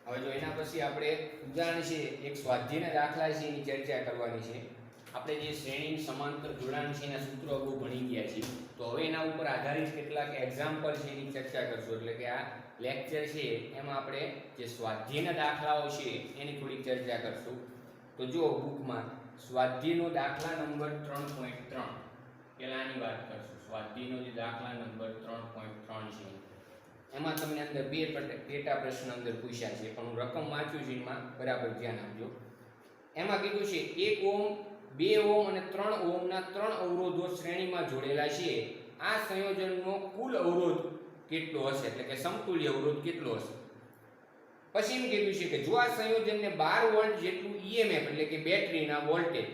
હવે જો એના પછી આપણે ઉદાહરણ છે એક સ્વાધ્યાયના દાખલા છે એની ચર્ચા કરવાની છે. આપણે જે શ્રેણી સમાંતર જોડાણ છે એના સૂત્રો અગાઉ ભણી ગયા છીએ, તો હવે એના ઉપર આધારિત કેટલાક એક્ઝામ્પલ છે એની ચર્ચા કરશું. એટલે કે આ લેક્ચર છે એમાં આપણે જે સ્વાધ્યાયના દાખલાઓ છે એની થોડી ચર્ચા કરશું. તો જો બુકમાં સ્વાધ્યાયનો દાખલા નંબર 3.3 પહેલા આની વાત કરશું. સ્વાધ્યાયનો જે દાખલા નંબર 3.3 છે એમાં તમને અંદર બે પેટા પ્રશ્ન અંદર પૂછ્યા છે, પણ હું રકમ વાંચું છું એમાં બરાબર ધ્યાન આપજો. એમાં કીધું છે 1 ઓમ 2 ઓમ અને 3 ઓમના 3 અવરોધો શ્રેણીમાં જોડેલા છે. આ સંયોજનનો કુલ અવરોધ કેટલો હશે, એટલે કે સમતુલ્ય અવરોધ કેટલો હશે. પછી એમ કીધું છે કે જો આ સંયોજનને 12 વોલ્ટ જેટલું EMF એટલે કે બેટરીના વોલ્ટેજ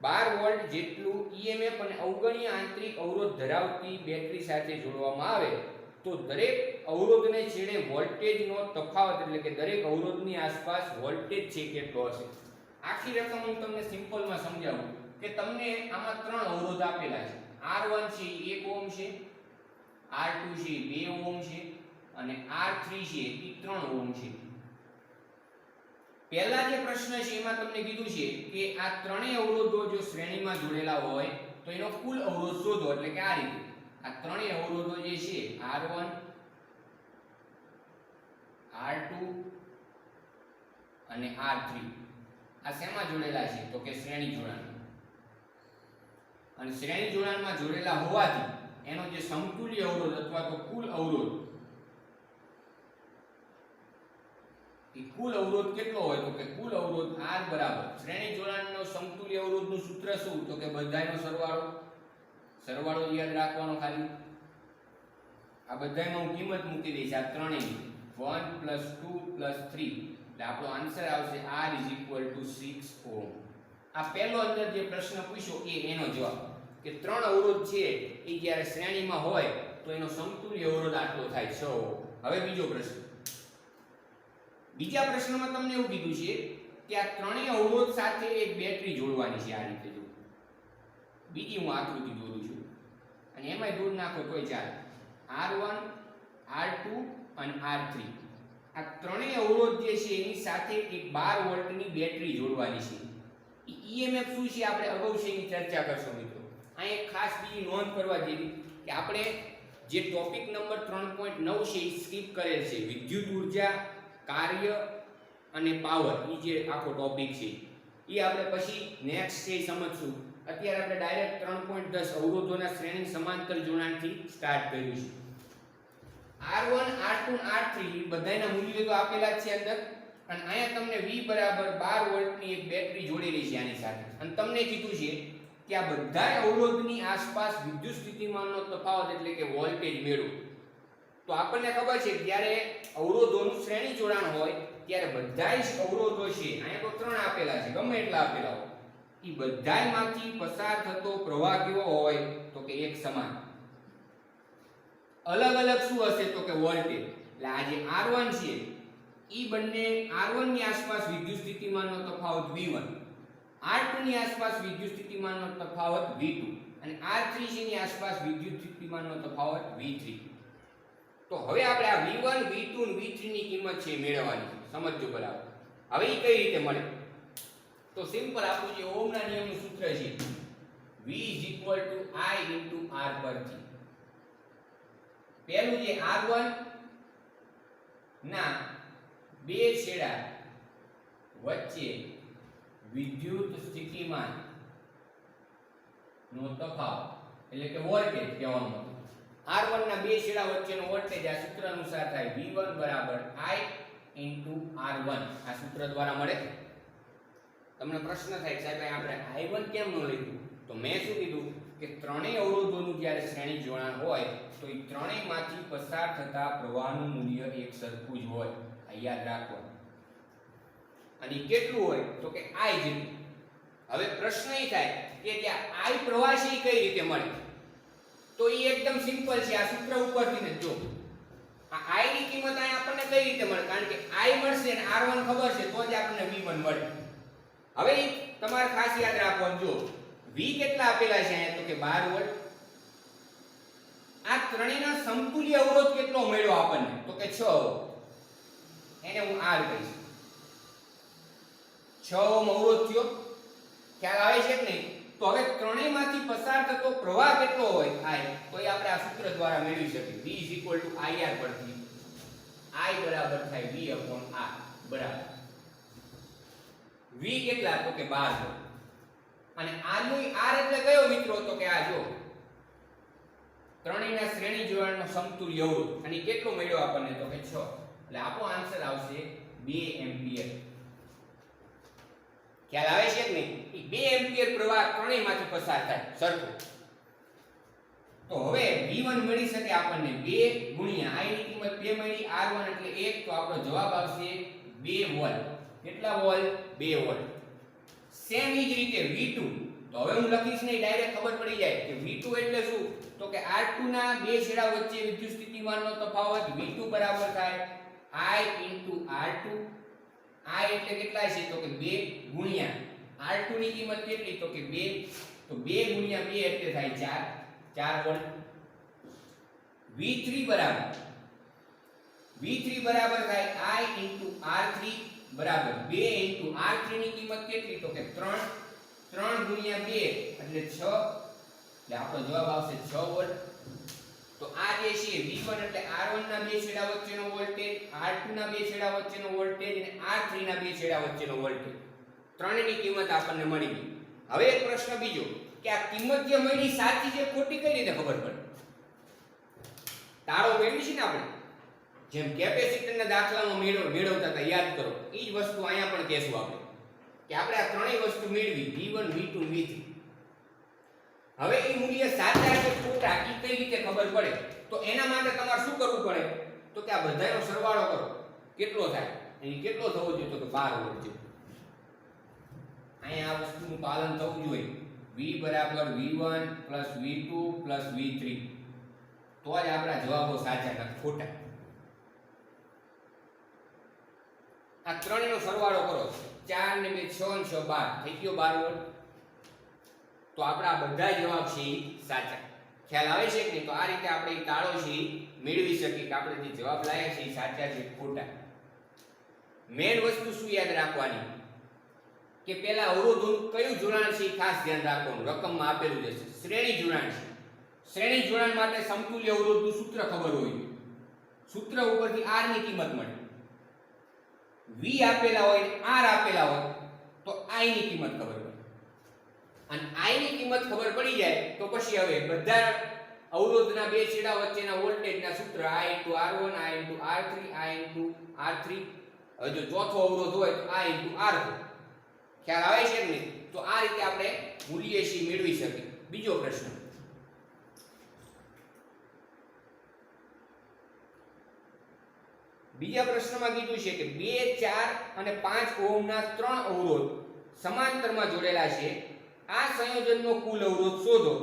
12 વોલ્ટ જેટલું EMF અને અવગણ્ય આંતરિક અવરોધ ધરાવતી બેટરી સાથે જોડવામાં આવે તો દરેક અવરોધને છેડે વોલ્ટેજનો તફાવત એટલે કે દરેક અવરોધની આસપાસ વોલ્ટેજ છે કેટલો હશે. આખી રકમ હું તમને સિમ્પલમાં સમજાવું કે તમને આમાં 3 અવરોધ આપેલા છે. R1 છે 1 ઓમ છે, R2 છે 2 ઓમ છે અને R3 છે એ 3 ઓમ છે. પહેલા જે પ્રશ્ન છે એમાં તમને કીધું છે કે આ ત્રણેય અવરોધો જો શ્રેણીમાં જોડેલા હોય તો એનો કુલ અવરોધ શોધો. એટલે કે આ રીતે આ ત્રણેય અવરોધો જે છે R1 R2 અને R3 આ શેમાં જોડેલા છે તો કે શ્રેણી જોડાણમાં. અને શ્રેણી જોડાણમાં જોડેલા હોવાથી એનો જે સમતુલ્ય અવરોધ અથવા તો કુલ અવરોધ કુલ અવરોધ કેટલો હોય તો કે કુલ અવરોધ R બરાબર શ્રેણી જોડાણનો સમતુલ્ય અવરોધનું સૂત્ર શું તો કે બધાયનો સરવાળો યાદ રાખવાનો. ખાલી આ બધાયમાં હું કિંમત મૂકી દઈશ આ ત્રણેયની 1 + 2 + 3 એટલે આપણો આન્સર આવશે R = 6 ઓહ્મ. આ પહેલો અંદર જે પ્રશ્ન પૂછ્યો એનો જવાબ કે 3 અવરોધ છે એ જ્યારે શ્રેણીમાં હોય તો એનો સમતુલ્ય અવરોધ આટલો થાય 6 ઓહ્મ. હવે બીજો પ્રશ્ન. બીજા પ્રશ્નમાં તમને એવું કીધું છે કે આ ત્રણેય અવરોધ સાથે એક બેટરી જોડવાની છે. આ રીતે જો બીજી હું આકૃતિ દોરું છું અને એમાંય દૂર નાખો તોય ચાલે. R1 R2 અને R3 આ ત્રણેય અવરોધ જે છે એની સાથે એક 12 વોલ્ટની બેટરી જોડવાની છે. EMF શું છે આપણે અગાઉ છે એની ચર્ચા કરશું મિત્રો. અહીં એક ખાસ બીજી નોંધ કરવા જેવી કે આપણે જે ટોપિક નંબર 3.9 છે એ સ્કીપ કરેલ છે. વિદ્યુત ઉર્જા, કાર્ય અને પાવર એ જે આખો ટોપિક છે એ આપણે પછી નેક્સ્ટ છે સમજશું. અત્યારે આપણે ડાયરેક્ટ 3.10 અવરોધોના શ્રેણી સમાંતર જોડાણથી સ્ટાર્ટ કર્યું છે. R1 R2 R3 બધાયના મૂલ્યો તો આપેલા જ છે અંદર. અને અહીંયા તમને V બરાબર 12 વોલ્ટની એક બેટરી જોડેલી છે આની સાથે. અને તમને કીધું છે કે આ બધા અવરોધની આસપાસ વિદ્યુત સ્થિતિમાનનો તફાવત એટલે કે વોલ્ટેજ મેળવો. તો આપણને ખબર છે જ્યારે અવરોધોનું શ્રેણી જોડાણ હોય ત્યારે બધાય જ અવરોધો છે અહીંયા તો 3 આપેલા છે ગમે એટલા આપેલા હોય એ બધાયમાંથી પસાર થતો પ્રવાહ કેવો હોય તો કે એક સમાન. અલગ અલગ શું હશે તો કે વોલ્ટેજ. એટલે આ જે R1 છે ઈ બંને R1 ની આસપાસ વિદ્યુત સ્થિતિમાનનો તફાવત V1, R2 ની આસપાસ વિદ્યુત સ્થિતિમાનનો તફાવત V2 અને R3 ની આસપાસ વિદ્યુત સ્થિતિમાનનો તફાવત V3. તો હવે આપણે આ V1 V2 અને V3 ની કિંમત છે મેળવવાની છે. સમજજો બરાબર. હવે ઈ કઈ રીતે મળે તો સિમ્પલ આપણું જે ઓહમના નિયમનું સૂત્ર છે V = I × R પરથી પહેલું જે R1 ના બે છેડા વચ્ચે વિદ્યુત સ્થિતિમાન નો તફાવત એટલે કે વોલ્ટેજ કહેવાનો મતલબ. R1 ના બે છેડા વચ્ચેનો વોલ્ટેજ આ સૂત્ર અનુસાર થાય V1 = I × R1. આ સૂત્ર દ્વારા મળે. તમને પ્રશ્ન થાય સાહેબ આપણે I1 કેમ ન લખ્યું તો મેં શું કીધું કે ત્રણેય અવરોધોનું જ્યારે શ્રેણી જોડાણ હોય તો એ ત્રણેયમાંથી પસાર થતા પ્રવાહનું મૂલ્ય એક સરખું જ હોય. આ યાદ રાખવાનું. અને કેટલું હોય તો કે I જેટલું. હવે પ્રશ્ન એ થાય કે ત્યાં I પ્રવાહ છે એ કઈ રીતે મળે તો એ એકદમ સિમ્પલ છે. આ સૂત્ર ઉપરથી ને જો આ I ની કિંમત અહીંયા આપણને કઈ રીતે મળે કારણ કે I મળશે અને R1 ખબર છે તો જ આપણને V1 મળે. હવે તમારે ખાસ યાદ રાખવાનું જો V કેટલા આપેલા છે અહીંયા તો કે 12 વોલ્ટ. આ ત્રણેયના સમતુલ્ય અવરોધ કેટલો મળ્યો આપણને તો કે 6 ઓહ્મ. એને હું R કહીશ. 6 ઓહ્મ અવરોધ થયો. ખ્યાલ આવે છે કે નહીં? તો હવે ત્રણેયમાંથી પસાર થતો પ્રવાહ કેટલો હોય I, તો એ આપણે આ સૂત્ર દ્વારા મેળવી શકીએ. V IR પરથી I બરાબર થાય V/R બરાબર V કેટલા? તો કે 12 વોલ્ટ. અને R નું R એટલે કયો મિત્રો? તો કે આ જો ત્રણેયના શ્રેણી જોડાણનો સમતુલ્ય અવરોધ. અને કેટલો મળ્યો આપણને? તો કે 6. એટલે આપણો આન્સર આવશે 2 એમ્પિયર. ખ્યાલ આવે છે કે નહીં? 2 એમ્પિયર પ્રવાહ ત્રણેયમાંથી પસાર થાય સરખો. તો હવે V1 મળી શકે આપણને 2 ગુણ્યા I ની કિંમત 2 મળી, R1 એટલે 1, તો આપણો જવાબ આવશે 2 વોલ્ટ. કેટલા વોલ્ટ? 2 વોલ્ટ. સેમ ઈ જ રીતે V2, તો હવે હું લખીશ નહીં, ડાયરેક્ટ ખબર પડી જાય કે V2 એટલે શું? તો કે R2 ના બે છેડા વચ્ચે વિદ્યુત સ્થિતિમાનનો તફાવત V2 બરાબર થાય I R2. I એટલે કેટલા છે? તો કે 2 ગુણ્યા R2 ની કિંમત કેટલી? તો કે 2, તો 2 ગુણ્યા 2 એટલે થાય 4 વોલ્ટ. V3 બરાબર થાય I R3 બરાબર 2 R3 ની કિંમત કેટલી? તો કે 3 ગુણ્યા 2 એટલે 6, એટલે આપણો જવાબ આવશે 6 વોલ્ટ. તો આ જે છે V1 એટલે R1 ના બે છેડા વચ્ચેનો વોલ્ટેજ, R2 ના બે છેડા વચ્ચેનો વોલ્ટેજ અને R3 ના બે છેડા વચ્ચેનો વોલ્ટેજ, ત્રણેયની કિંમત આપણને મળી ગઈ. હવે એક પ્રશ્ન બીજો કે આ કિંમત જે મળી સાચી છે ખોટી કઈ રીતે ખબર પડે? તાળો મેળવી છે ને આપણે, જેમ કેપેસિટરના દાખલામાં મેળવતા હતા, યાદ કરો. એ જ વસ્તુ અહીંયા પણ કહેશું આપણે કે આપણે આ ત્રણેય વસ્તુ મેળવી V1 V2 V3. હવે એ મૂલ્ય સાચા કે ખોટા એ કઈ રીતે ખબર પડે? તો એના માટે તમારે શું કરવું પડે? તો કે આ બધાનો સરવાળો કરો. કેટલો થાય? અહીં કેટલો થવો જોઈએ? તો કે 12 વોલ્ટ જેવું. અહીંયા આ વસ્તુનું પાલન થવું જોઈએ. V બરાબર V1 V2 V3, તો જ આપણા જવાબો સાચા કે ખોટા. આ ત્રણેયનો સરવાળો કરો. 4 ને 2 6 ને 6 12 થઈ ગયો 12 વોલ્ટ. તો આપણા બધા જવાબ છે સાચા. ખ્યાલ આવે છે કે નહીં? તો આ રીતે આપણે એ તાળો છે મેળવી શકીએ કે આપણે જે જવાબ લાયા છે એ સાચા છે ખોટા. મેન વસ્તુ શું યાદ રાખવાની કે પહેલા અવરોધોનું કયું જોડાણ છે એ ખાસ ધ્યાન રાખવાનું. રકમમાં આપેલું છે શ્રેણી જોડાણ છે. શ્રેણી જોડાણ માટે સમતુલ્ય અવરોધનું સૂત્ર ખબર હોય. સૂત્ર ઉપરથી R ની કિંમત મળે. V આપેલા હોય ને R આપેલા હોય તો I ની કિંમત ખબર પડે. અને I ની કિંમત ખબર પડી જાય તો પછી હવે બધા અવરોધના બે છેડા વચ્ચેના વોલ્ટેજના સૂત્ર I R1 I R3 I R3. હવે જો ચોથો અવરોધ હોય તો I R4. ખ્યાલ આવે છે કે નહીં? તો આ રીતે આપણે મૂલ્ય સી મેળવી શકીએ. બીજો પ્રશ્ન, બીજા પ્રશ્નમાં કીધું છે કે 2 4 અને 5 ઓહ્મના 3 અવરોધ સમાંતરમાં જોડેલા છે. આ સંયોજનનો કુલ અવરોધ શોધો.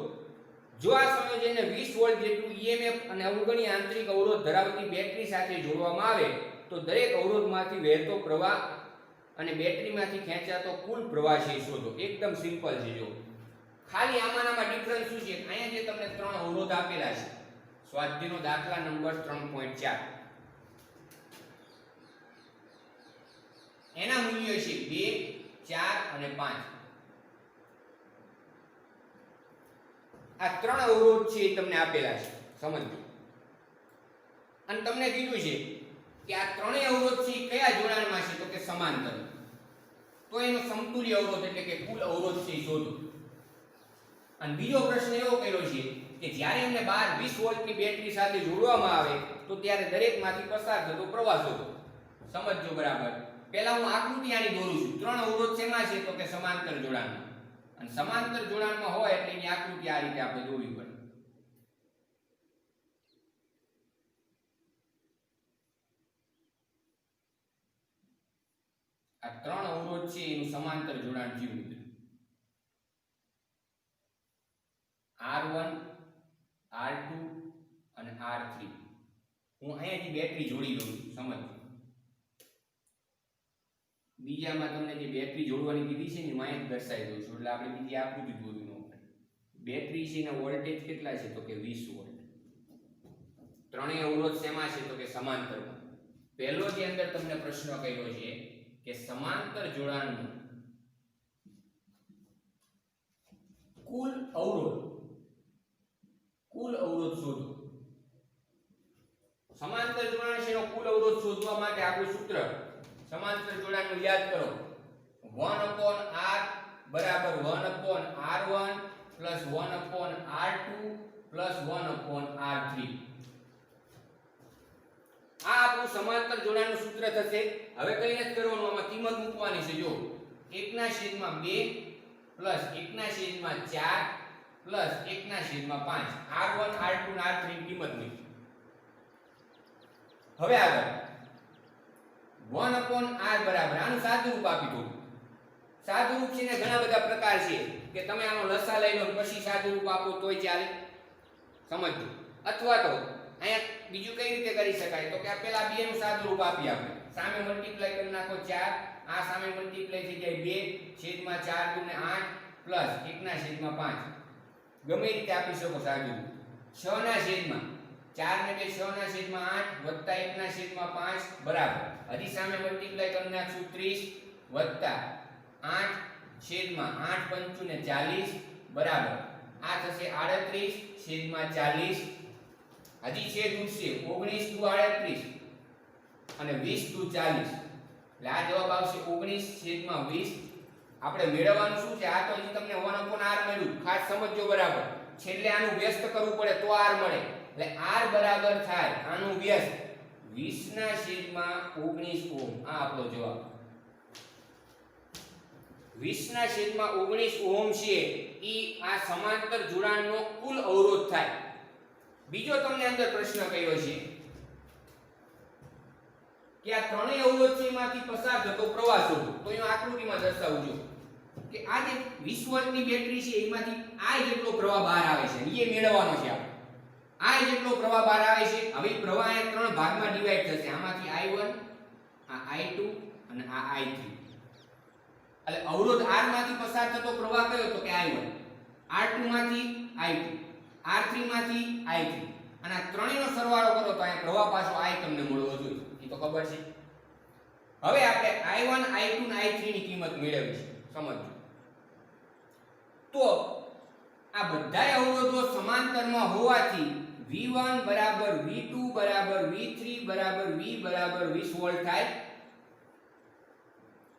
જો આ સંયોજનને 20 વોલ્ટ જેટલું EMF અને અવગણી આંતરિક અવરોધ ધરાવતી બેટરી સાથે જોડવામાં આવે તો દરેક અવરોધમાંથી વહેતો પ્રવાહ અને બેટરીમાંથી ખેંચાતો કુલ પ્રવાહ છે શોધો. એકદમ સિમ્પલ છે. જો ખાલી આમાં ડિફરન્સ શું છે? અહીંયા જે તમને 3 અવરોધ આપેલા છે, સ્વાધ્યાયનો દાખલા નંબર 3.4, એના મૂલ્યો છે 2 4 અને 5. આ 3 અવરોધ છે એ તમને આપેલા છે, સમજો. અને તમને કીધું છે કે આ ત્રણેય અવરોધ છે કયા જોડાણમાં છે? તો કે સમાંતર. તો એનો સમતુલ્ય અવરોધ એટલે કે કુલ અવરોધ છે શોધો. અને બીજો પ્રશ્ન એવો કર્યો છે કે જ્યારે એમને 20 વોલ્ટની બેટરી સાથે જોડવામાં આવે તો ત્યારે દરેકમાંથી પસાર થતો પ્રવાહ શોધો. સમજજો બરાબર. પહેલા હું આકૃતિ આની દોરું છું. 3 અવરોધ શેમાં છે? તો કે સમાંતર જોડાણમાં. અને સમાંતર જોડાણમાં હોય એટલે એની આકૃતિ આ રીતે આપણે દોરવી પડે. આ 3 અવરોધ છે એનું સમાંતર જોડાણ જેવું છે. R1 R2 અને R3. હું અહીંયાથી બેટરી જોડી દઉં છું, સમજો. બીજામાં તમને જે બેટરી જોડવાની કીધી છે ને હું અહીંયા દર્શાવી દઉં છું એટલે આપણે બીજી આકૃતિ દોરવી ન પડે. બેટરી છે એના વોલ્ટેજ કેટલા છે? તો કે 20 વોલ્ટ. ત્રણેય અવરોધ શેમાં છે? તો કે સમાંતરમાં. પહેલો જે અંદર તમને પ્રશ્ન કર્યો છે કે સમાંતર જોડાણનું કુલ અવરોધ શોધો. સમાંતર જોડાણ છે એનો કુલ અવરોધ શોધવા માટે આપણું સૂત્ર સમાંતર જોડાણનું યાદ કરો 1/r બરાબર 1/r1 plus 1/r2 plus 1/r3. આ આપણું સમાંતર જોડાણનું સૂત્ર થશે. હવે કઈ નથી કરવાનું, આમાં કિંમત મૂકવાની છે. જો 1/2 પ્લસ 1/4 પ્લસ 1/5 r1 r2 અને r3 ની કિંમત મૂકી. હવે આગળ 1/r બરાબર આનું સાદુરૂપ આપી દો. સાદુરૂપ છે ને ઘણા બધા પ્રકાર છે કે તમે આનો લસા લઈ લો પછી સાદુરૂપ આપો તોય ચાલે, સમજજો. અથવા તો અહીંયા બીજું કઈ રીતે કરી શકાય તો કે આ પેલા 2 નું સાદુરૂપ આપી આપણે સામે મલ્ટીપ્લાય કરી નાખો 4, આ સામે મલ્ટીપ્લાય થઈ જાય 2/4 * 8 પ્લસ 1/5. ગમે રીતે આપી શકો સાદુરૂપ. 6/4 ને 2 6/8 વત્તા 1/5 બરાબર. હજી સામે મલ્ટીપ્લાય કરી નાખશું 30 વત્તા 8/8 × 5 = 40 બરાબર. આ થશે 38/40. હજી છેદ ઉડશે 19 × 38 અને 20 × 40 એટલે આ જવાબ આવશે 19/20. આપણે મેળવવાનું શું છે? આ તો હજી તમને 1/r મળ્યું, ખાસ સમજજો બરાબર. છેલ્લે આનું વ્યસ્ત કરવું પડે તો r મળે. એટલે r બરાબર થાય આનું વ્યસ્ત 20/19 ઓહ્મ. આ આપણો જવાબ 20/19 ઓહ્મ છે. ઈ આ સમાંતર જોડાણનો કુલ અવરોધ થાય. બીજો તમને અંદર પ્રશ્ન કર્યો છે કે આ ત્રણેય અવરોધ છે એમાંથી પસાર થતો પ્રવાહ શોધો. તો અહીં આકૃતિમાં દર્શાવજો કે આ જે 20 વોલ્ટની બેટરી છે એમાંથી આ જેટલો પ્રવાહ બહાર આવે છે એ મેળવવાનો છે આપણે. આ જેટલો પ્રવાહ બહાર આવે છે. હવે પ્રવાહ એ ત્રણ ભાગમાં ડિવાઈડ થશે. આમાંથી I1, આ I2 અને આ I3. એટલે અવરોધ R માંથી પસાર થતો પ્રવાહ કયો તો કે I1, R2 માંથી I2, R3 માંથી I3 અને આ ત્રણેયનો સરવાળો કરો તો આ પ્રવાહ પાછો I તમને મળવો જોઈએ. એ તો ખબર છે. હવે આપણે I1, I2 અને I3 ની કિંમત મેળવવી છે. સમજો. તો આ બધાય અવરોધો સમાંતરમાં હોવાથી V1 બરાબર V2 બરાબર V3 બરાબર V બરાબર 20 વોલ્ટ થાય.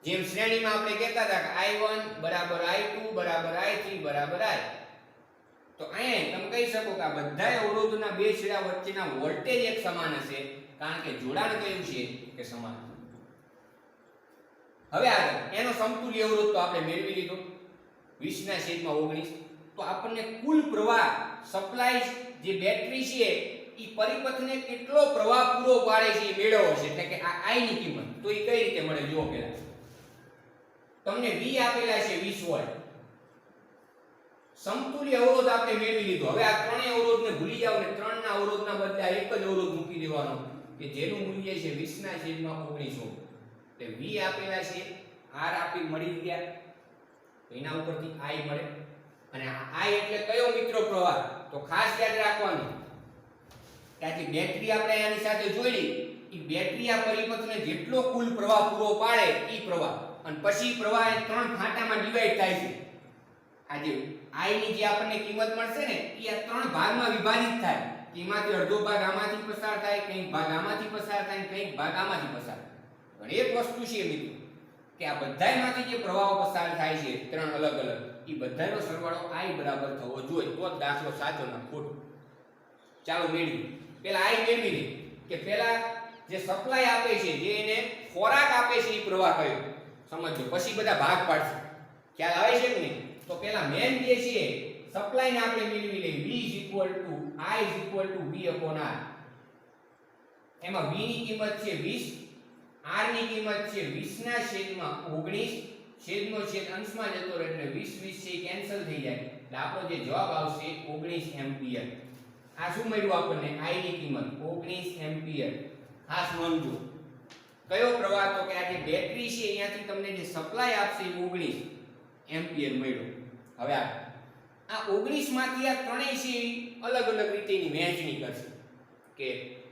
જેમ શ્રેણીમાં આપણે કહેતા હતા કે I1 બરાબર I2 બરાબર I3 બરાબર I. તો અહીંયા તમે કહી શકો કે આ બધાય અવરોધોના બે છેડા વચ્ચેના વોલ્ટેજ એક સમાન હશે કારણ કે જોડાણ કયું છે કે સમાન. હવે આગળ એનો સમતુલ્ય અવરોધ તો આપણે મેળવી લીધો 20/19. તો આપણને કુલ પ્રવાહ સપ્લાય જે બેટરી છે ઈ પરિપથને કેટલો પ્રવાહ પૂરો પાડે છે એ મેળવવો છે. એટલે કે આ I ની કિંમત. તો ઈ કઈ રીતે મળે જુઓ. પહેલા તમને V આપેલા છે 20 વોલ્ટ. સમતુલ્ય અવરોધ આપણે મેળવી લીધો. હવે આ ત્રણેય અવરોધને ભૂલી જાવ ને ત્રણના અવરોધના બદલે એક જ અવરોધ મૂકી દેવાનો કે જેનું મૂલ્ય છે 20/19 ઓહ્મ. એટલે V આપેલા છે, R આપી મળી ગયા, એના ઉપરથી I મળે. અને આ I એટલે કયો મિત્રો પ્રવાહ? તો ખાસ યાદ રાખવાનું કે આ જે બેટરી આપણે આની સાથે જોડી ઈ બેટરી આ પરિપથને જેટલો કુલ પ્રવાહ પૂરો પાડે ઈ પ્રવાહ. અને પછી પ્રવાહ એ ત્રણ ફાંટામાં ડિવાઈડ થાય છે. આ જે I ની જે આપણને કિંમત મળશે ને ઈ આ ત્રણ ભાગમાં વિભાજિત થાય. એમાંથી અડધો ભાગ આમાંથી પસાર થાય, કંઈક ભાગ આમાંથી પસાર થાય, કંઈક ભાગ આમાંથી પસાર થાય. પણ એક વસ્તુ છે મિત્રો કે આ બધાયમાંથી જે પ્રવાહો પસાર થાય છે ત્રણ અલગ અલગ ઈ બધાયનો સરવાળો I બરાબર થવો જોઈએ. તો જ દાખલો સાચો ના ખોટો. ચાલો મેળવી. પહેલા I મેળવી લે કે પહેલા જે સપ્લાય આપે છે, જે એને ખોરાક આપે છે ઈ પ્રવાહ કયો સમજો. પછી બધા ભાગ પાડશે. ખ્યાલ આવે છે કે નહીં? તો પહેલા મેન જે છે સપ્લાય ને આપણે મેળવી લઈએ V I V R. એમાં V ની કિંમત છે 20, R ની કિંમત છે 20/19. છેદનો છેદ અંશમાં જતો રહે એટલે 20 છે કેન્સલ થઈ જાય. એટલે આપણો જે જવાબ આવશે 19 એમ્પિયર. આ શું મળ્યું આપણને? I ની કિંમત 19 એમ્પિયર. ખાસ નોંધજો કયો પ્રવાહ? તો કે આ જે બેટરી છે અહીંયાથી તમને જે સપ્લાય આપશે 19 એમ્પિયર મળ્યો. હવે આ 19 માંથી આ ત્રણેય છે અલગ અલગ રીતે એની વહેંચણી કરશે કે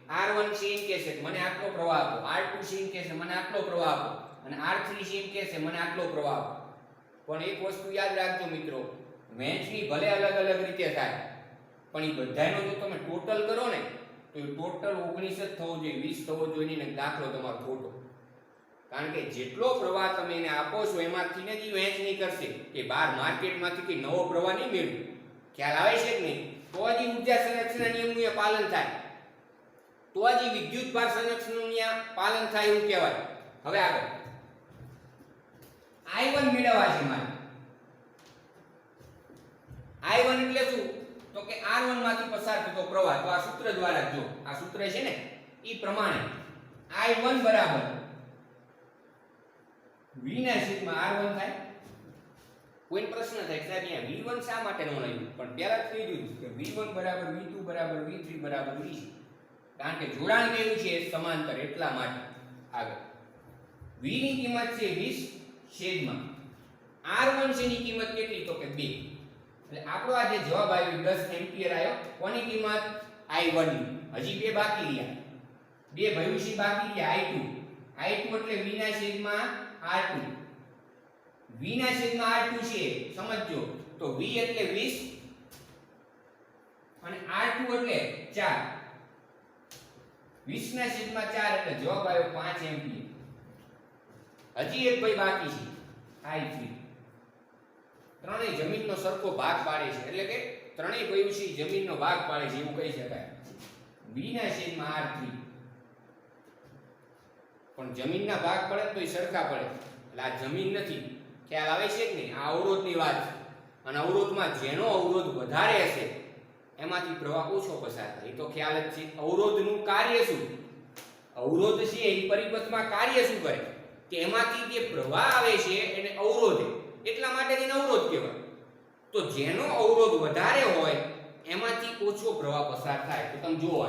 R1 છે એમ કહે છે કે મને આટલો પ્રવાહ આપો, R2 છે એમ કહે છે મને આટલો પ્રવાહ આપો, અને R3 છે એમ કહે છે મને આટલો પ્રવાહ આપો. પણ એક વસ્તુ યાદ રાખજો મિત્રો, વહેંચણી ભલે અલગ અલગ રીતે થાય, પણ એ બધાનો જો તમે ટોટલ કરો ને તો એ ટોટલ 19 જ થવો જોઈએ, 20 થવો જોઈએ નહીં, દાખલો તમારો ખોટો. કારણ કે જેટલો પ્રવાહ તમે એને આપો છો એમાંથી ને જ વહેંચણી કરશે, કે બહાર માર્કેટમાંથી કંઈ નવો પ્રવાહ નહીં મેળવે. ખ્યાલ આવે છે કે નહીં? તો જ ઊર્જા સંરક્ષણના નિયમનું એ પાલન થાય, તો જ વિદ્યુત ભાર સંરક્ષણનું પાલન થાય એવું કહેવાય. હવે આગળ I1 મેળવવા છે મારે. I1 એટલે શું? તો કે R1 માંથી પસાર થતો પ્રવાહ. તો આ સૂત્ર દ્વારા જો આ સૂત્ર છે ને એ પ્રમાણે I1 બરાબર V ના છેદમાં R1 થાય. કોઈ પ્રશ્ન થાય કે સાહેબ અહીંયા V1 શા માટે ન લખ્યું? પણ પહેલા જ કહી દીધું કે V1 બરાબર V2 બરાબર V3 બરાબર V છે. કારણ કે જોડાણ કેવું છે? સમાંતર, એટલા માટે. આગળ V ની કિંમત છે 20 છેદમાં R1 છે ની કિંમત કેટલી? તો કે 2. એટલે આપણો આ જે જવાબ આવ્યો 10 એમ્પિયર આવ્યો. કોની કિંમત? I1 ની. હજી બે બાકી રહ્યા, બે ભવિષ્ય બાકી રહ્યા. I2 એટલે V ના છેદમાં R2. V ના છેદમાં R2 છે, સમજજો. તો V એટલે 20 અને R2 એટલે 4. 20 ના છેદમાં 4 એટલે જવાબ આવ્યો 5 એમ્પિયર. હજી એક ભાઈ બાકી છે I3. ત્રણેય જમીનનો સરખો ભાગ પાડે છે, એટલે કે ત્રણેય ભવિષ્ય જમીનનો ભાગ પાડે છે એવું કહી શકાય. V ના છેદમાં R3. પણ જમીનના ભાગ પડે તો એ સરખા પડે, એટલે આ જમીન નથી. ખ્યાલ આવે છે કે નહીં? આ અવરોધની વાત છે, અને અવરોધમાં જેનો અવરોધ વધારે હશે એમાંથી પ્રવાહ ઓછો પસાર થાય. એ તો ખ્યાલ જ છે. અવરોધનું કાર્ય શું? અવરોધ છે એ પરિપથમાં કાર્ય શું કરે? કે એમાંથી જે પ્રવાહ આવે છે એને અવરોધે, એટલા માટે તેને અવરોધ કહેવાય. તો જેનો અવરોધ વધારે હોય એમાંથી ઓછો પ્રવાહ પસાર થાય. તો તમે જુઓ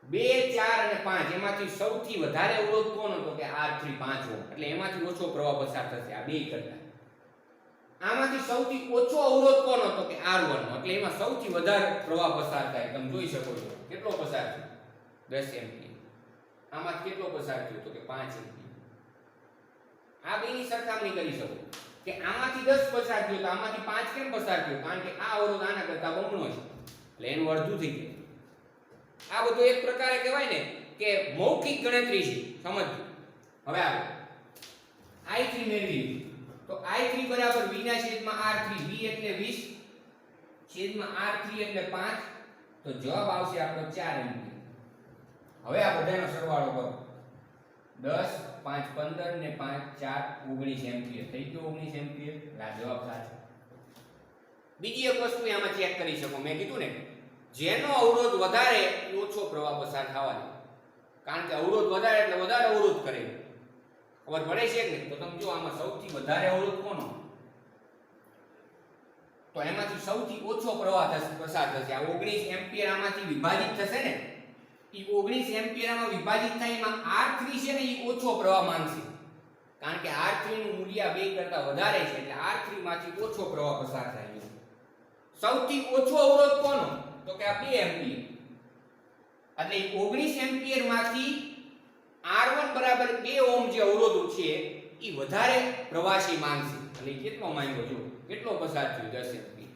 2, 4 અને 5 એમાંથી સૌથી વધારે અવરોધ કોનો? તો કે R3 5 ઓહ્મ. એટલે એમાંથી ઓછો પ્રવાહ પસાર થશે આ બે કરતા. આમાંથી સૌથી ઓછો અવરોધ કોનો? તો કે R1 નો. એટલે એમાં સૌથી વધારે પ્રવાહ પસાર થાય. તમે જોઈ શકો છો કેટલો પસાર થયો? 10 એમ્પિયર. આમાં કેટલો પસાર થયો? તો કે 5 એમ્પિયર. આ બેની સરખામણી કરી શકો કે આમાંથી 10 પસાર થયો તો આમાંથી 5 કેમ પસાર થયો? કારણ કે આ અવરોધ આના કરતા બમણો છે, એટલે એનું અડધું થઈ ગયું. આ બધું એક પ્રકારે કહેવાય ને કે મૌખિક ગણતરી છે, સમજો. હવે આગળ I3 મેળવી. તો I3 બરાબર V ના છેદમાં R3. V એટલે 20 છેદમાં R3 એટલે 5. તો જવાબ આવશે આપણો 4 એમ્પિયર. હવે આ બધાનો સરવાળો કરો. 10 5 15 ને 5 4 19 એમ્પિયર થઈ ગયો. 19 એમ્પિયર. આ જવાબ સાચો. બીજી એક વસ્તુ આમાં ચેક કરી શકો. મેં કીધું ને જેનો અવરોધ વધારે એ ઓછો પ્રવાહ પસાર થવાનો. કારણ કે અવરોધ વધારે એટલે વધારે અવરોધ કરે. ખબર પડે છે કે તો તમે જો આમાં સૌથી વધારે અવરોધ કોનો? તો એમાંથી સૌથી ઓછો પ્રવાહ પસાર થશે. આ 19 એમ્પિયર આમાંથી વિભાજિત થશે ને, એ 19 એમ્પિયર આમાં વિભાજિત થાય એમાં R3 છે ને એ ઓછો પ્રવાહ માંગશે. કારણ કે R3 નું મૂલ્ય 2 કરતા વધારે છે, એટલે R3 માંથી ઓછો પ્રવાહ પસાર થાય. સૌથી ઓછો અવરોધ કોનો? તો કે આ 2 એમ્પિયર. એટલે 19 એમ્પિયર માંથી R1 બરાબર 2 ઓહ્મ જે અવરોધ છે એ વધારે પ્રવાહી માંગશે. એટલે કેટલો માંગ્યો જો કેટલો પસાર થયો? 10 એમ્પિયર.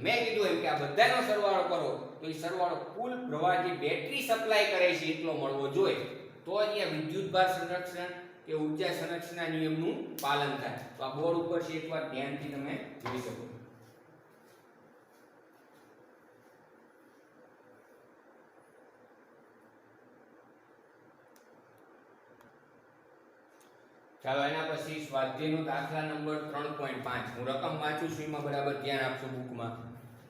મેં કીધું એમ કે આ બધાનો સરવાળો કરો તો એ સરવાળો કુલ પ્રવાહ જે બેટરી સપ્લાય કરે છે એટલો મળવો જોઈએ. તો જ અહીંયા વિદ્યુત ભાર સંરક્ષણ કે ઊર્જા સંરક્ષણના નિયમનું પાલન થાય. તો આ બોર્ડ ઉપર છે, એકવાર ધ્યાનથી તમે જોઈ શકો. ચાલો એના પછી સ્વાધ્યાયનો દાખલા નંબર 3.5. હું રકમ વાંચું છું, એમાં બરાબર ધ્યાન આપશો બુકમાં.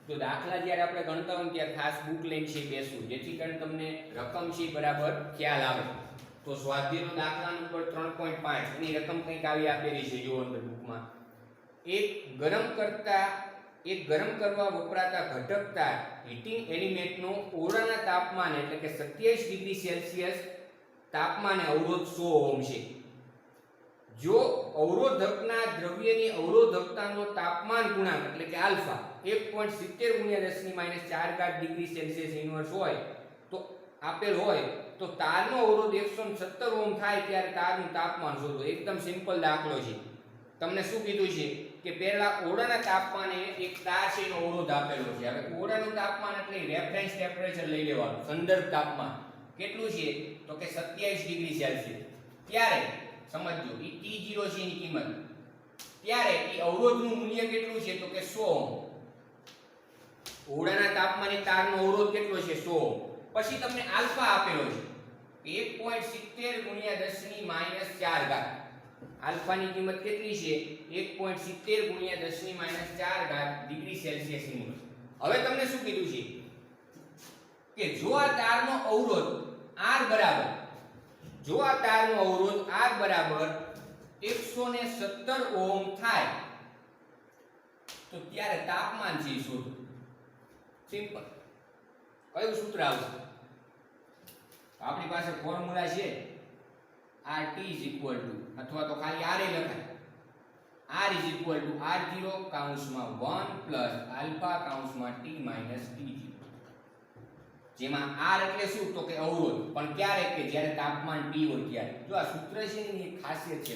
તો દાખલા જ્યારે આપણે ગણતા હોય ત્યારે ખાસ બુક લઈને છે બેસવું, જેથી કરીને તમને રકમ છે બરાબર ખ્યાલ આવે. તો સ્વાધ્યાયનો દાખલા નંબર 3.5 એની રકમ કંઈક આવી આપેલી છે, જો અંદર બુકમાં. એક ગરમ કરવા વપરાતા ઘટકતા હીટિંગ એલિમેન્ટનો ઓરડાના તાપમાન એટલે કે 27 ડિગ્રી સેલ્સિયસ તાપમાને અવરોધ 100 ઓહ્મ છે. જો અવરોધકના દ્રવ્યની અવરોધકતાનો તાપમાન ગુણાંક એટલે કે આલ્ફા 1.70 × 10⁻⁴ ડિગ્રી સેલ્સિયસ ઇન્વર્સ હોય તો આપેલ હોય તો તારનો અવરોધ 170 ઓહ્મ થાય ત્યારે તારનું તાપમાન શોધો. એકદમ સિમ્પલ દાખલો છે. તમને શું કીધું છે કે પહેલા ઓરડાના તાપમાને એક તાર છે એનો અવરોધ આપેલો છે. હવે ઓરડાનું તાપમાન એટલે રેફરન્સ ટેમ્પરેચર લઈ લેવાનું, સંદર્ભ તાપમાન કેટલું છે તો કે 27 ડિગ્રી સેલ્સિયસ. ત્યારે સમજો ઈ T0 છે એની કિંમત, ત્યારે ઈ અવરોધનું મૂલ્ય કેટલું છે તો કે 100 ઓહ્મ. ઓરડાના તાપમાને તારનો અવરોધ કેટલો છે 100 ઓહ્મ. પછી તમને આલ્ફા આપેલો છે 1.70 ગુણ્યા 10 ની માઈનસ 4 ઘાત. આલ્ફાની કિંમત કેટલી છે 1.70 ગુણ્યા 10 ની માઈનસ 4 ઘાત ડિગ્રી સેલ્સિયસ ની મળે. હવે તમને શું કીધું છે કે જો આ તારનો અવરોધ R બરાબર, જો આ તારનો અવરોધ R બરાબર 170 ઓહ્મ થાય તો ત્યારે તાપમાન છે શોધો. સિમ્પલ. કયું સૂત્ર આવશે? આપણી પાસે ફોર્મ્યુલા છે RT અથવા તો ખાલી R એ લખાય. R R0 કૌંસમાં 1 પ્લસ આલ્ફા કૌંસમાં T માઈનસ T0. જેમાં R એટલે શું તો કે અવરોધ, પણ ક્યારે કે જ્યારે તાપમાન T હોય ત્યારે. જો આ સૂત્ર છે એની એક ખાસિયત છે.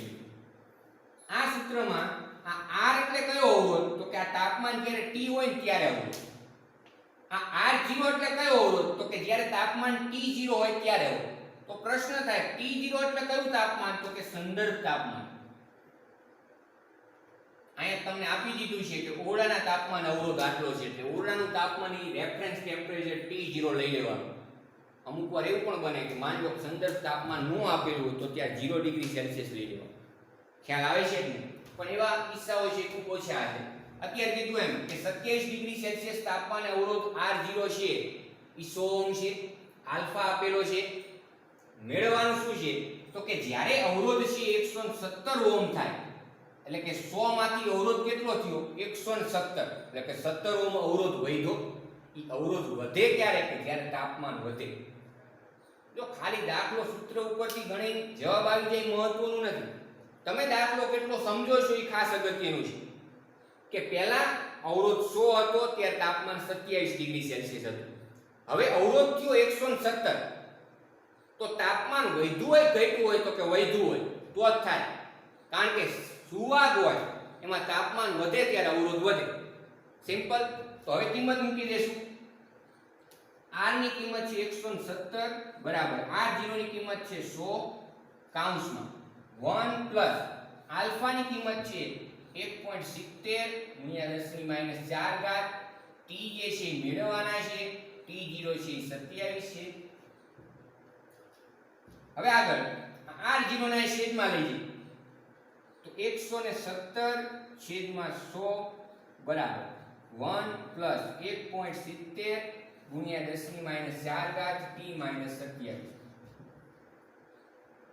આ સૂત્રમાં આ R એટલે કયો અવરોધ તો કે આ તાપમાન જ્યારે T હોય ને ત્યારે અવરોધ. આ R0 એટલે કયો અવરોધ તો કે જ્યારે તાપમાન T0 હોય ત્યારે અવરોધ. તો પ્રશ્ન થાય T0 એટલે કયું તાપમાન તો કે સંદર્ભ તાપમાન. અહીંયા તમને આપી દીધું છે કે ઓરડાના તાપમાન અવરોધ આટલો છે એટલે ઓરડાનું તાપમાન એ રેફરન્સ ટેમ્પરેચર T0 લઈ લેવાનું. અમુક વાર એવું પણ બને કે માની લો સંદર્ભ તાપમાન ન આપેલું હોય તો ત્યાં 0 ડિગ્રી સેલ્સિયસ લઈ લેવાનું. ખ્યાલ આવે છે ને? પણ એવા કિસ્સાઓ છે ખૂબ ઓછા છે. અત્યારે કીધું એમ કે 27 ડિગ્રી સેલ્સિયસ તાપમાને અવરોધ R0 છે ઈ 100 ઓહ્મ છે. આલ્ફા આપેલો છે. મેળવવાનું શું છે તો કે જ્યારે અવરોધ છે 170 ઓહ્મ થાય એટલે કે 100 માંથી અવરોધ કેટલો થયો 170 એટલે કે 17 ઓહ્મ અવરોધ વધ્યો. ઈ અવરોધ વધે ક્યારે કે જ્યારે તાપમાન વધે. જો ખાલી દાખલો સૂત્ર ઉપરથી ગણીને જવાબ આવી જાય મહત્વનું નથી. તમે દાખલો કેટલો સમજો છો એ ખાસ અગત્યનું છે. કે પહેલા અવરોધ 100 હતો ત્યારે તાપમાન 27 ડિગ્રી સેલ્સિયસ હતું. હવે અવરોધ થયો 170 તો તાપમાન વધ્યું હોય ઘટ્યું હોય તો કે વધ્યું હોય તો જ થાય. કારણ કે સુવાદ હોય એમાં તાપમાન વધે ત્યારે અવરોધ વધે. સિમ્પલ. તો હવે કિંમત મૂકી દેશું. R ની કિંમત છે 170 બરાબર R0 ની કિંમત છે 100 કૌંસમાં 1 પ્લસ આલ્ફા ની કિંમત છે 1.70 ગુણ્યા 10 ની માઈનસ 4 ઘાત. T જે છે મેળવવાના છે T0 છે 27 છે. હવે આગળ R0 ના છેદમાં લઈ જઈએ તો 170 છેદમાં 100 બરાબર 1 પ્લસ 1.70 ગુણ્યા 10 ની માઈનસ 4 ઘાત T માઈનસ 27.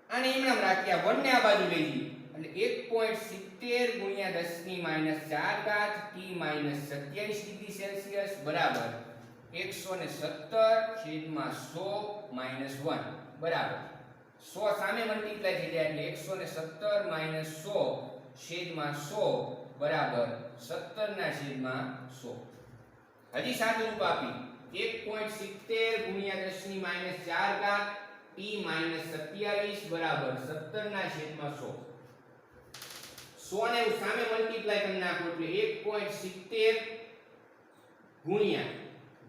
આને એમનામ રાખ્યા 1 ને આ બાજુ લઈ જઈએ એટલે 1.70 ગુણ્યા 10 ની માઈનસ 4 ઘાત T માઈનસ 27 ડિગ્રી સેલ્સિયસ બરાબર 170 છેદમાં 100 માઈનસ 1 બરાબર 100 સામે મલ્ટીપ્લાય થઈ જાય એટલે 170 માઈનસ 100 છેદમાં 100 બરાબર 17 ના છેદમાં 100. હજી સાદું રૂપ આપી 1.70 ગુણ્યા 10 ની માઈનસ 4 ઘાત T માઈનસ 27 બરાબર 17 ના છેદમાં 100. 100 ને હું સામે મલ્ટીપ્લાય કરી નાખું એટલે 1.70 ગુણ્યા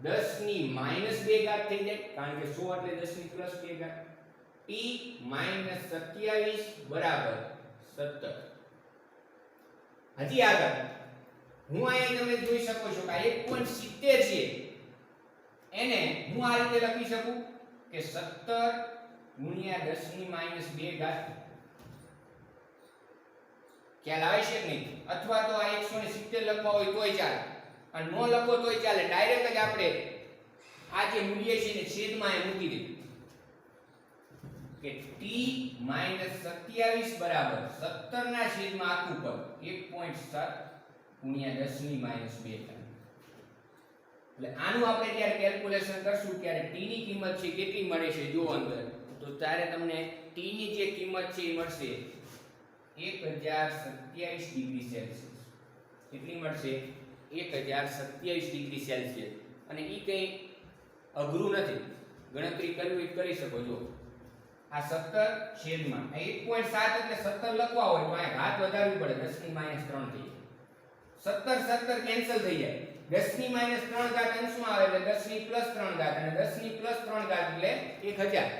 10 ની માઈનસ 2 ઘાત થઈ જાય કારણ કે 100 એટલે 10 ની પ્લસ 2 ઘાત T માઈનસ 27 બરાબર 17. હજી આગળ હું અહીંયા તમે જોઈ શકો છો કે 1.70 છે એને હું આ રીતે લખી શકું કે 17 ગુણ્યા 10 ની માઈનસ 2 ઘાત. ખ્યાલ આવે છે કે નહીં? અથવા તો આ 170 લખવા હોય તોય ચાલે અને ન લખો તોય ચાલે. ડાયરેક્ટ જ આપણે આ જે મૂલ્ય છે ને છેદમાં એ મૂકી દઈએ કે T માઈનસ 27 બરાબર 17 ના છેદમાં આખું પદ 1.7 ગુણ્યા 10 ની માઈનસ 2 થાય. એટલે આનું આપણે જ્યારે કેલ્ક્યુલેશન કરશું ત્યારે T ની કિંમત છે કેટલી મળે છે જો અંદર તો ત્યારે તમને T ની જે કિંમત છે એ મળશે 1027 ડિગ્રી સેલ્સિયસ. કેટલી મળશે 1027 ડિગ્રી સેલ્સિયસ. અને ઈ કંઈ અઘરું નથી. ગણતરી કરવી કરી શકો છો. આ 17 છેદમાં 1.7 એટલે 17 લખવા હોય તો આ ઘાત વધારવી પડે, 10 ની -3 થઈ જાય. 17 17 કેન્સલ થઈ જાય. 10 ની -3 ઘાત અંશમાં આવે એટલે 10 ની +3 ઘાત, અને 10 ની +3 ઘાત એટલે 1000.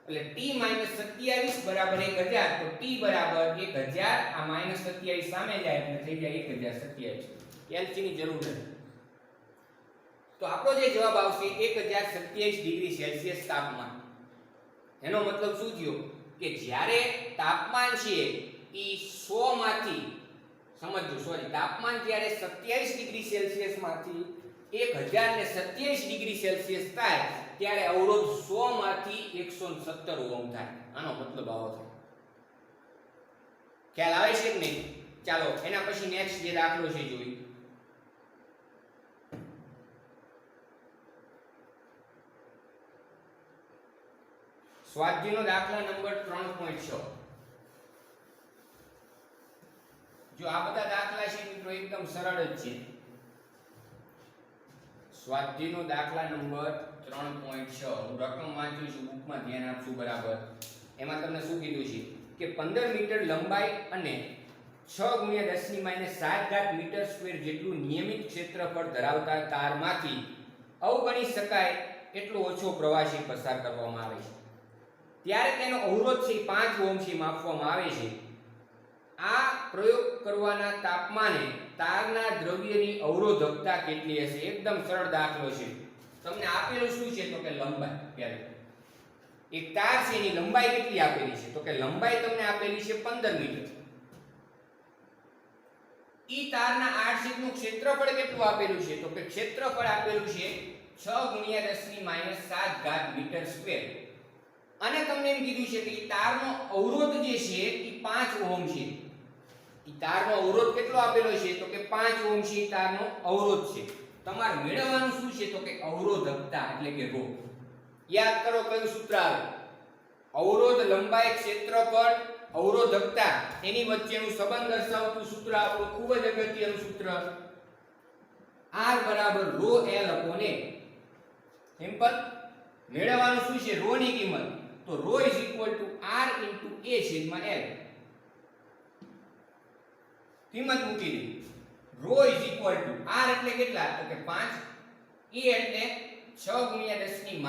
એટલે t - 27 બરાબર 1000. તો t બરાબર 1000. આ -27 સામે જાય એટલે થઈ જાય 1027. કેલ્સી ની જરૂર નથી. તો આપણો જે જવાબ આવશે 1027 ડિગ્રી સેલ્સિયસ તાપમાન. એનો મતલબ શું થયો કે જ્યારે તાપમાન છે ઈ 100 માંથી, સમજો સોરી, તાપમાન જ્યારે 27 ડિગ્રી સેલ્સિયસ માંથી 1027 ડિગ્રી સેલ્સિયસ થાય ત્યારે અવરોધ 100 માંથી 117 ઓહ્મ થાય. આનો મતલબ આવો થાય. ખ્યાલ આવે છે કે નહીં? ચાલો એના પછી નેક્સ્ટ જે દાખલો છે જોઈએ. સ્વાધ્યાયનો દાખલા નંબર 3.6. જો આ બધા દાખલા છે મિત્રો એકદમ સરળ જ છે. સ્વાધ્યાયનો દાખલા નંબર 3.6 હું રકમ વાંચું છું, બુકમાં ધ્યાન આપશું બરાબર. એમાં તમને શું કીધું છે કે 15 મીટર લંબાઈ અને 6 × 10⁻7 મીટર સ્ક્વેર જેટલું નિયમિત ક્ષેત્રફળ ધરાવતા તારમાંથી અવગણી શકાય એટલો ઓછો પ્રવાહી પસાર કરવામાં આવે છે. ત્યારે તેનો અવરોધ છે 5 ઓહ્મ છે માપવામાં આવે છે. આ પ્રયોગ કરવાના તાપમાને તારના દ્રવ્યની અવરોધકતા કેટલી હશે? એકદમ સરળ દાખલો છે. તમને આપેલું શું છે તો કે લંબાઈ. પહેલા એક તાર છે એની લંબાઈ કેટલી આપેલી છે તો કે લંબાઈ તમને આપેલી છે 15 મીટર. ઈ તારના આડછેદનું ક્ષેત્રફળ કેટલું આપેલું છે તો કે ક્ષેત્રફળ આપેલું છે 6 × 10⁻7 મીટર સ્ક્વેર. અને તમને એમ કીધું છે કે ઈ તારનો અવરોધ જે છે ઈ 5 ઓહ્મ છે. ઈ તારનો અવરોધ કેટલો આપેલો છે તો કે 5 ઓહ્મ છે. ઈ તારનો અવરોધ છે. તમારે મેળવવાનું શું છે તો કે અવરોધકતા એટલે કે ρ. યાદ કરો કયું સૂત્ર આવે? અવરોધ, લંબાઈ, ક્ષેત્રફળ, અવરોધકતા એની વચ્ચેનું સંબંધ દર્શાવતું સૂત્ર આપણું ખૂબ જ અગત્યનું સૂત્ર R = ρ L/A. સિમ્પલ. મેળવવાનું શું છે? ρ ની કિંમત. તો ρ = R × A/L. કિંમત મૂકી દી. ρ = R એટલે કેટલા તો કે 5, A એટલે 6 × 10⁻7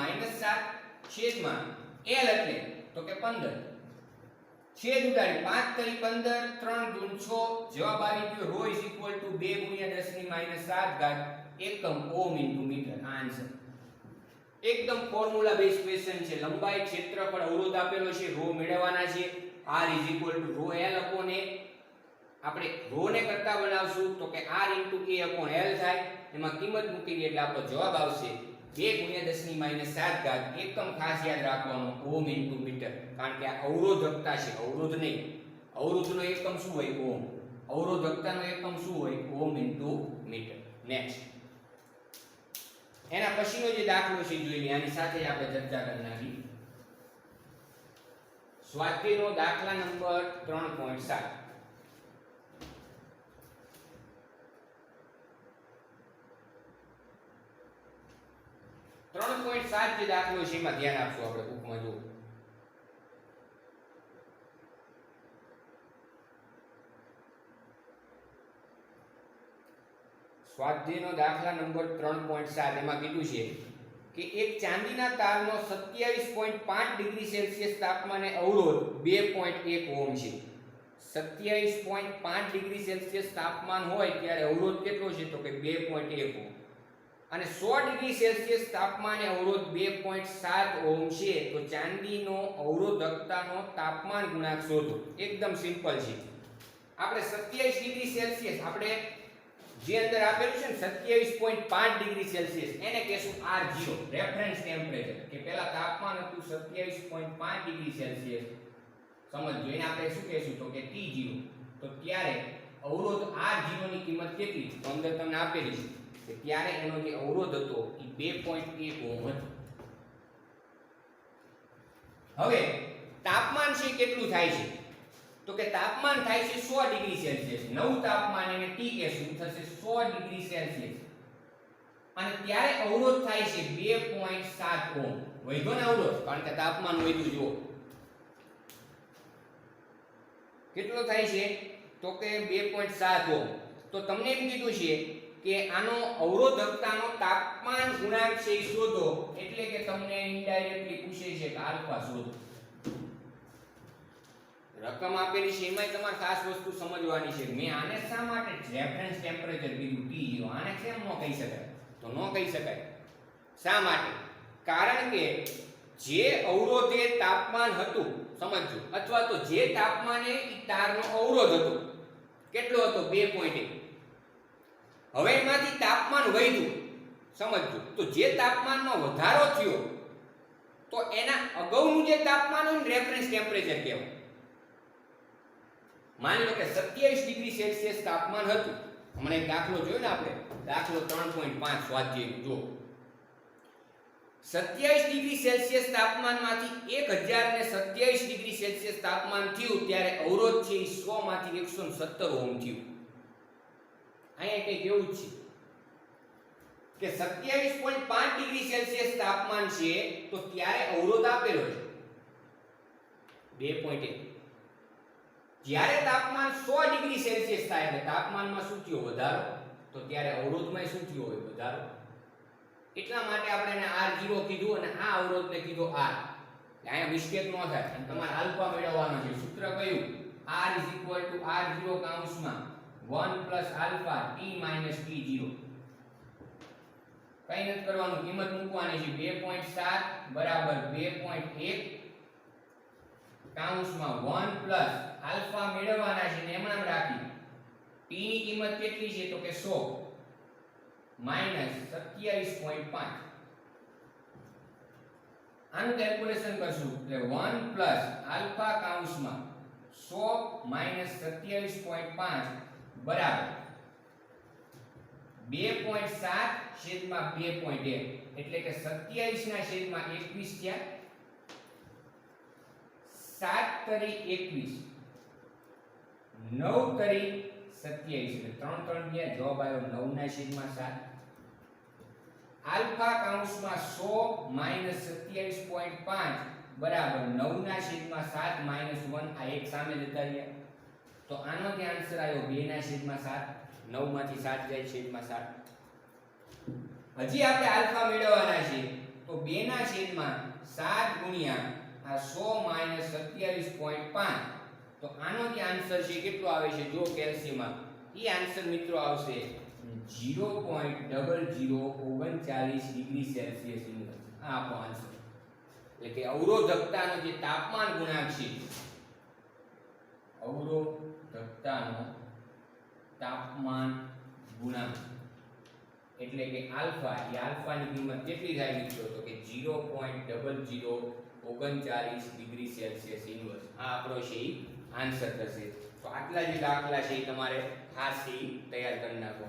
L એટલે તો કે 15. છેદ ઉડાડી 5 તરી 15, 3 દૂ 6. જવાબ આવી ગયો ρ = 2 × 10⁻7 એકમ ઓહ્મ × મીટર. આન્સર એકદમ ફોર્મ્યુલા બેઝ ક્વેશ્ચન છે. લંબાઈ, ક્ષેત્રફળ, અવરોધ આપેલો છે, ρ મેળવવાના છે. R = ρ L/A. આપણે ρ ને કરતા બનાવશું તો કે R × A/L થાય. એમાં કિંમત મૂકી દઈએ એટલે આપણો જવાબ આવશે 2 × 10⁻7 એકમ. ખાસ યાદ રાખવાનું ઓહ્મ × મીટર, કારણ કે આ અવરોધકતા છે, અવરોધ નહીં. અવરોધનો એકમ શું હોય? ઓહ્મ. અવરોધકતાનો એકમ શું હોય? Ohm × metre. નેક્સ્ટ એના પછીનો જે દાખલો છે જોઈ લઈએ. આની સાથે જ આપણે ચર્ચા કરી નાખી. સ્વાધ્યાયનો દાખલા નંબર 3.7. જે દાખલો છે એમાં ધ્યાન આપશું આપણે બુકમાં. જો સ્વાધ્યાયનો દાખલા નંબર 3.7 એમાં કીધું છે કે એક ચાંદીના તારનો 27.5 ડિગ્રી સેલ્સિયસ તાપમાને અવરોધ 2.1 ઓહ્મ છે. 27.5 ડિગ્રી સેલ્સિયસ તાપમાન હોય ત્યારે અવરોધ કેટલો છે તો કે 2.1 ઓહ્મ. અને 100 ડિગ્રી સેલ્સિયસ તાપમાને અવરોધ 2.7 ઓહ્મ છે. તો ચાંદીનો અવરોધકતાનો તાપમાન ગુણાંક શોધો. એકદમ સિમ્પલ છે. આપણે 27 ડિગ્રી સેલ્સિયસ આપણે જે અંદર આપેલું છે ને 27.5 ડિગ્રી સેલ્સિયસ એને કહેશું R0 રેફરન્સ ટેમ્પરેચર. કે પહેલા તાપમાન હતું 27.5 ડિગ્રી સેલ્સિયસ. સમજો એને આપણે શું કહેશું તો કે T0. તો ત્યારે અવરોધ R0 ની કિંમત કેટલી તો અંદર તમને આપેલી છે કે ત્યારે એનો જે અવરોધ હતો એ 2.1 ઓહ્મ હતો. હવે તાપમાન છે કેટલું થાય છે તો કે તાપમાન થાય છે 100 ડિગ્રી સેલ્સિયસ. નવું તાપમાન એને T કહેશું થશે 100 ડિગ્રી સેલ્સિયસ. અને ત્યારે અવરોધ થાય છે 2.7 ઓહ્મ. વધ્યો ને અવરોધ, કારણ કે તાપમાન વધ્યું. જુઓ કેટલો થાય છે તો કે 2.7 ઓહ્મ. તો તમને એમ કીધું છે કે આનો અવરોધકતાનો તાપમાન ગુણાંક છે એ શોધો, એટલે કે તમને ઇનડાયરેક્ટલી પૂછે છે કે આલ્ફા શોધો. રકમ આપેલી છે એમાં તમારે ખાસ વસ્તુ સમજવાની છે. મેં આને શા માટે રેફરન્સ ટેમ્પરેચર કીધું T0? આને કેમ ન કહી શકાય? તો ન કહી શકાય. શા માટે? કારણ કે જે અવરોધે તાપમાન હતું, સમજજો, અથવા તો જે તાપમાને ઈ તારનો અવરોધ હતો, કેટલો હતો? 2.1. હવે એમાંથી તાપમાન વધ્યું, સમજજો, તો જે તાપમાનમાં વધારો થયો તો એના અગાઉનું જે તાપમાન હોય ને રેફરન્સ ટેમ્પરેચર કહેવાય. માની લો કે 27 ડિગ્રી સેલ્સિયસ તાપમાન હતું. હમણાં એક દાખલો જોયો ને આપણે, દાખલો 3.5 સ્વાધ્યાયનો. જો 27 ડિગ્રી સેલ્સિયસ તાપમાનમાંથી 1027 ડિગ્રી સેલ્સિયસ તાપમાન થયું ત્યારે અવરોધ છે એ 100 માંથી 117 ઓહ્મ થયું. અહીંયા કંઈક એવું જ છે કે 27.5 ડિગ્રી સેલ્સિયસ તાપમાન છે તો ત્યારે અવરોધ આપેલો છે 2.1. જ્યારે તાપમાન 100 ડિગ્રી સેલ્સિયસ થાય એટલે તાપમાનમાં શું થયો? વધારો. તો ત્યારે અવરોધમાં શું થયો હોય? વધારો. એટલા માટે આપણે એને R0 કીધું અને આ અવરોધને કીધો R. અહીંયા મિસ્ટેક ન થાય. અને તમારે આલ્ફા મેળવવાનો છે. સૂત્ર કયું? R R0 કૌંસમાં 1 plus alpha t minus t0. કઈ નથી કરવાનું, કિંમત મૂકવાની છે. 2.7 બરાબર 2.1 કૌંસમાં 1 plus આલ્ફા મેળવવાના છે ને એમણામ રાખી. t ની કિંમત કેટલી છે? તો કે 100 minus 27.5. આનું કેલ્ક્યુલેશન કરશું એટલે 1 plus આલ્ફા કૌંસમાં 100 minus 27.5 બરાબર 2.7 છેદમાં 2.1 એટલે કે 27 ના છેદમાં 21 થયા. 7 તરી 21, 9 તરી 27 એટલે 3 3 ગયા, જવાબ આવ્યો 9 ના છેદમાં 7. આલ્ફા કૌંસમાં 100 minus 27.5 બરાબર 9 ના છેદમાં 7 minus 1. આ એક સામે જતા રહ્યા તો આનો જે આન્સર આવ્યો 2 ના છેદમાં 7. 9 માંથી 7 જાય છેદમાં 7. હજી આપણે આલ્ફા મેળવવાના છે તો 2 ના છેદમાં 7 ગુણ્યા આ 100 minus 27.5. તો આનો જે આન્સર છે કેટલો આવે છે? જો કેલ્શિયમમાં ઈ આન્સર મિત્રો આવશે 0.0039 ડિગ્રી સેલ્સિયસ ઇન્વર્સ. આ આપણો આન્સર. એટલે કે અવરોધકતાનો જે તાપમાન ગુણાંક છે, અવરોધકતાનો તાપમાન ગુણાંક એટલે કે આલ્ફા, એ આલ્ફાની કિંમત કેટલી થાય મિત્રો? તો કે 0.0039 ડિગ્રી સેલ્સિયસ ઇન્વર્સ. આ આપણો છે ઈ આન્સર થશે. તો આટલા જે દાખલા છે એ તમારે ખાસ તૈયાર કરી નાખો.